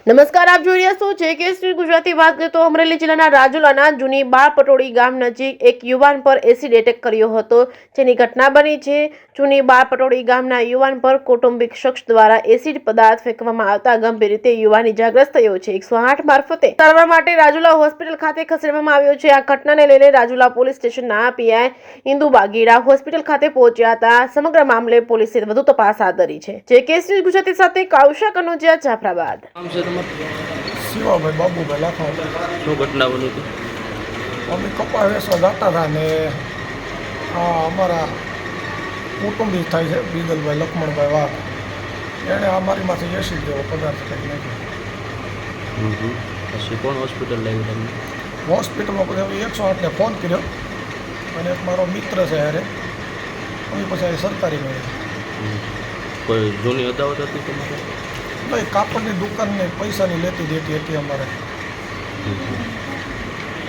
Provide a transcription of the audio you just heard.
નમસ્કાર, આપ જોઈ રહ્યા છો જે કે શ્રી ગુજરાતી વાત કરીએ તો અમરેલી જિલ્લાના રાજુલાના જૂની બાળ પટોળી ગામ નજીક એક યુવાન પર એસિડ એટેક કર્યો હતો, જેની ઘટના બની છે। જૂની બાળ પટોળી ગામના યુવાન પર કૌટુંબિક શખ્સ દ્વારા એસિડ પદાર્થ ફેંકવામાં આવતા ગંભીર રીતે યુવાન ઇજાગ્રસ્ત થયો છે। 108 મારફતે સારવાર માટે રાજુલા હોસ્પિટલ ખાતે ખસેડવામાં આવ્યો છે। આ ઘટનાને લઈને રાજુલા પોલીસ સ્ટેશનના પીઆઈ ઇન્દુ બાગીરા હોસ્પિટલ ખાતે પહોંચ્યા હતા। સમગ્ર મામલે પોલીસે વધુ તપાસ હાથ ધરી છે। જે કે શ્રી ગુજરાતી સાથે કાઉશા કનોજિયા, જાફરાબાદ। શિવાભાઈ બાબુભાઈ લાખા। શું ઘટના બની હતી? અમે કપા વેચવા જતા હતા ને અમારા કુટુંબી થાય છે બીદલભાઈ લક્ષ્મણભાઈ વાઘ, એણે અમારીમાંથી એસિડ જેવો પદાર્થ કંઈક નાખ્યો। પછી કોણ હોસ્પિટલ લાવી તમને? હોસ્પિટલમાં પછી 108ને ફોન કર્યો અને એક મારો મિત્ર છે યારે, અમે પછી અહીં સરકારી મેળવી। કોઈ જૂની અદાવત હતી તમારે? ભાઈ કાપડની દુકાનને પૈસાની લેતી દેતી હતી અમારે।